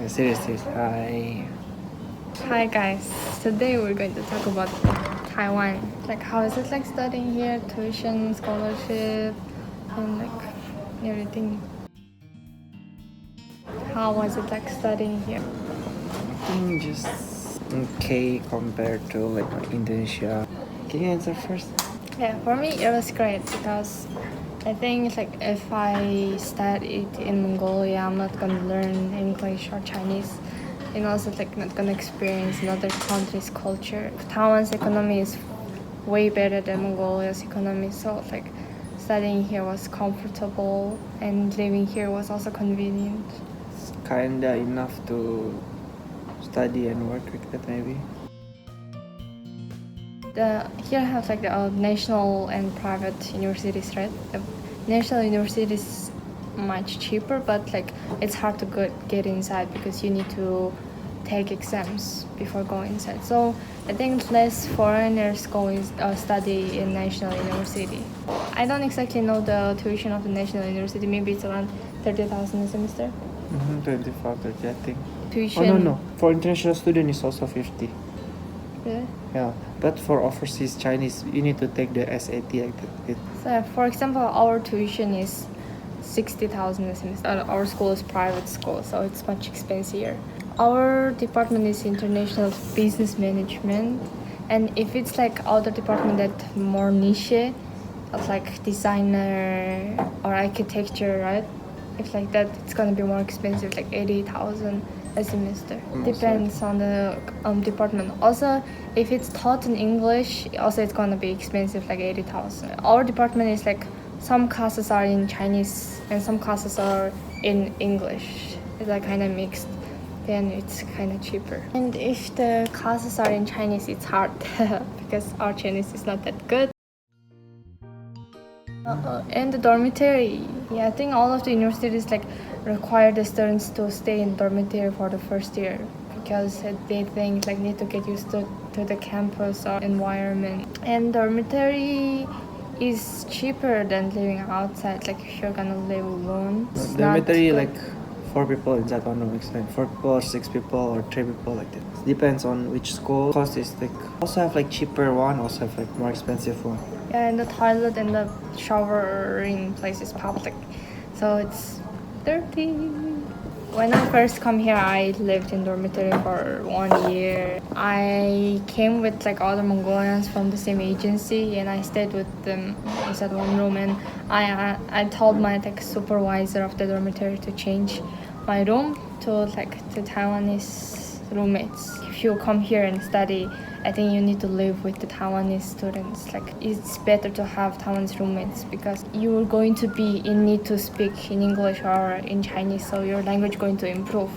Seriously. Hi. Hi guys, today we're going to talk about Taiwan. Like how is it like studying here, tuition, scholarship, and like everything. How was it like studying here? I think just okay compared to like Indonesia. Can you answer first? Yeah, for me it was great because I think like if I studied in Mongolia, I'm not gonna learn English or Chinese. And also like not gonna experience another country's culture. Taiwan's economy is way better than Mongolia's economy, so like studying here was comfortable and living here was also convenient. It's kinda enough to study and work like that maybe. Here have like the national and private universities, right? The national university is much cheaper, but like it's hard to get inside because you need to take exams before going inside. So I think less foreigners go study in national university. I don't exactly know the tuition of the national university. Maybe it's around 30,000 a semester. 25, 30 I think. Tuition. Oh no. For international student it's also 50. Really? Yeah. But for overseas Chinese you need to take the SAT like that. So for example, our tuition is 60,000 a semester. Our school is private school, so it's much expensive. Our department is international business management, and if it's like other department that more niche, of like designer or architecture, right? If like that, it's gonna be more expensive, like 80,000 a semester. Depends on the department. Also, if it's taught in English, also it's gonna be expensive, like 80,000. Our department is like some classes are in Chinese and some classes are in English. It's like kind of mixed. Then it's kind of cheaper. And if the classes are in Chinese, it's hard because our Chinese is not that good. And the dormitory, yeah, I think all of the universities like require the students to stay in dormitory for the first year because they think like need to get used to the campus or environment. And dormitory is cheaper than living outside. Like if you're gonna live alone, Dormitory like 4 people inside one room, like 4 people or 6 people or 3 people like that. Depends on which school. Cost is like also have like cheaper one, also have like more expensive one. Yeah, and the toilet and the showering place is public, so it's dirty. When I first come here, I lived in dormitory for 1 year. I came with like other Mongolians from the same agency, and I stayed with them inside one room. And I told my like supervisor of the dormitory to change my room to Taiwanese roommates. If you come here and study, I think you need to live with the Taiwanese students. Like it's better to have Taiwanese roommates because you are going to be in need to speak in English or in Chinese, so your language going to improve.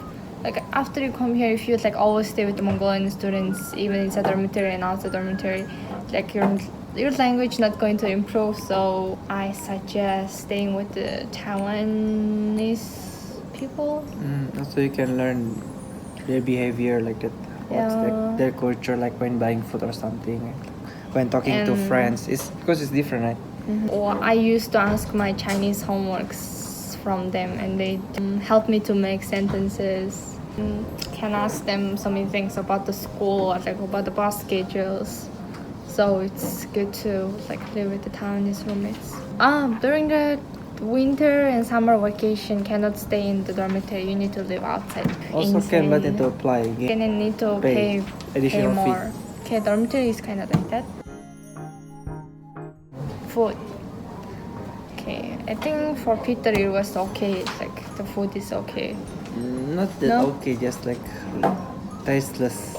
Like after you come here, if you like always stay with the Mongolian students, even inside dormitory and outside dormitory, like your language not going to improve. So I suggest staying with the Taiwanese people. Also you can learn their behavior like that. What's like their culture, like when buying food or something, when talking to friends. It's because it's different, right? Or I used to ask my Chinese homeworks from them, and they help me to make sentences. Can ask them so many things about the school, or, like about the bus schedules. So it's good to like live with the Taiwanese roommates. During the winter and summer vacation, cannot stay in the dormitory. You need to live outside. Also can, but need to apply again. And need to pay additional more. Okay, dormitory is kind of like that. Food. Okay, I think for Peter it was okay. Like the food is okay. Not that okay, just like tasteless.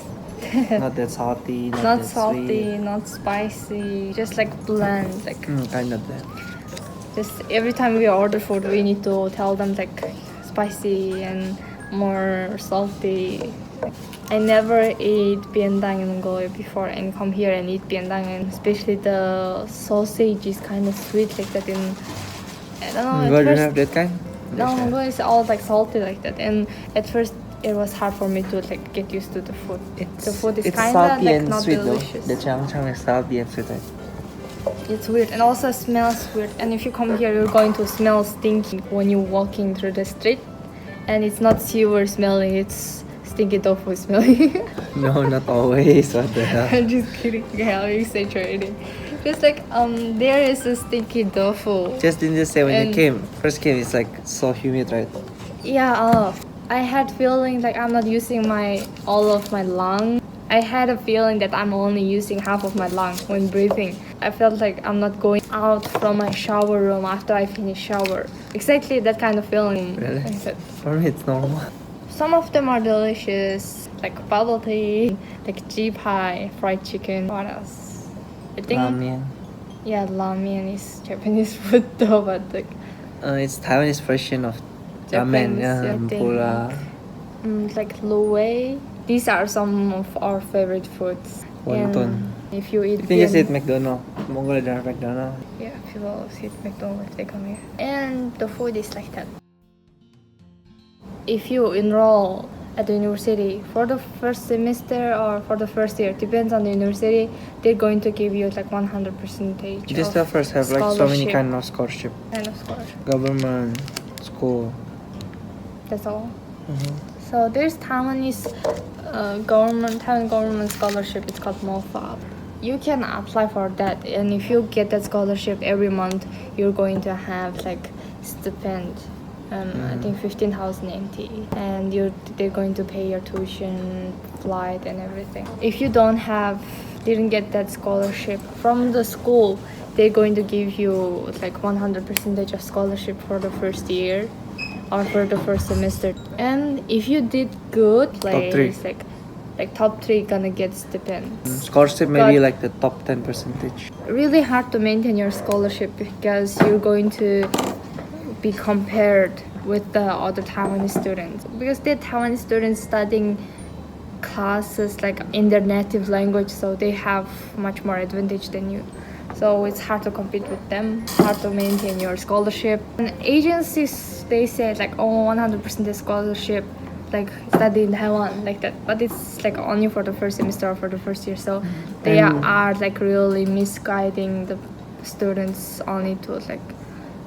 Not that salty. Not that salty, sweet. not spicy. Just like bland. Like kind of that. just every time we order food, we need to tell them like spicy and more salty. I never ate biendang in Mongolia before and come here and eat biendang, and especially the sausage is kind of sweet like that. In I don't know. You don't have that kind? No, Mongolia is all like salty like that, and at first it was hard for me to like get used to the food. The food is kind of like not sweet, delicious. Though. The chang is salty and sweet. Right? It's weird and also smells weird. And if you come here, you're going to smell stinky when you're walking through the street. and it's not sewer smelling, it's stinky tofu smelling. No, not always. What the hell? I'm just kidding. Okay, I'm exaggerating. Just like there is a stinky tofu. Just didn't just say when And- you first came, it's like so humid, right? Yeah, I had feeling like I'm not using all of my lung. I had a feeling that I'm only using half of my lung when breathing. I felt like I'm not going out from my shower room after I finish shower. Exactly that kind of feeling. Really? I said. For me, it's normal. Some of them are delicious, like bubble tea, like pie, fried chicken. What else? I think Ramen. yeah, ramen is Japanese food though, but like It's Taiwanese version of ramen. Japanese, Yeah, I think. pura. like luwei. These are some of our favorite foods. Wonton. And if you eat You can just eat Vietnam- McDonald's. Mongolia don't have McDonald's. yeah, people eat McDonald's if they come here. And the food is like that. If you enroll at the university for the first semester or for the first year, depends on the university, they're going to give you like 100%. You just of first have like so many scholarship. kind of scholarship. Kind of scholarship. Government, school. That's all. Mhm. So there's Taiwanese Taiwan government scholarship. It's called MOFA. You can apply for that, and if you get that scholarship every month, you're going to have like stipend. I think 15,000 NT, and they're going to pay your tuition, flight, and everything. If you didn't get that scholarship from the school, they're going to give you like 100% of scholarship for the first year or for the first semester. And if you did good, Top three. like top 3 gonna get stipend. Scholarship maybe But- like the top 10%. Really hard to maintain your scholarship because you're going to be compared with the other Taiwanese students, because they're Taiwanese students studying classes like in their native language, so they have much more advantage than you. So it's hard to compete with them, hard to maintain your scholarship. And agencies, they say like, oh, 100% scholarship, like study in Taiwan, like that. But it's like only for the first semester or for the first year. So they And- are like really misguiding the students only to like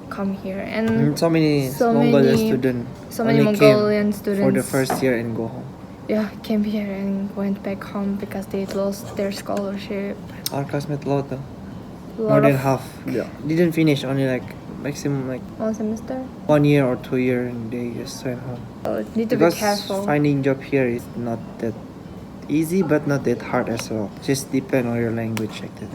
come here. And So many So Mongolian many- students so many only came Mongolian for students the first year and go home. yeah, came here and went back home because they lost their scholarship. Our classmate lot though. Lot More than of- half. Yeah. Didn't finish, only like maximum like One semester. 1 year or 2 years, and they just went home. So you need to Because be careful. finding job here is not that easy, but not that hard as well. Just depend on your language like that.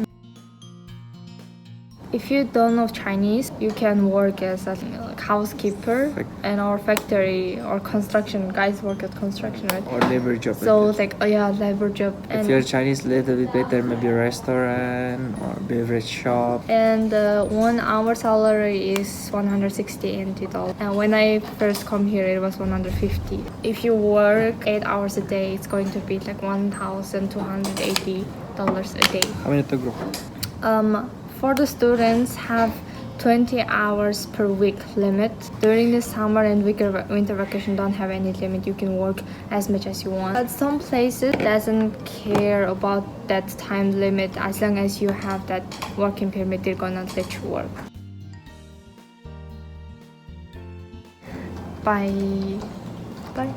If you don't know Chinese, you can work as a like, housekeeper and or factory or construction. Guys work at construction, right? Or labor job. So like that. like labor job. If you're Chinese, a little bit better, maybe restaurant or beverage shop. And 1 hour salary is 160 NT dollars. And when I first come here, it was 150. If you work 8 hours a day, it's going to be like $1,280 a day. How many to grow? For the students, have 20 hours per week limit. During the summer and winter vacation, don't have any limit. You can work as much as you want. But some places doesn't care about that time limit. As long as you have that working permit, they're gonna let you work. Bye. Bye.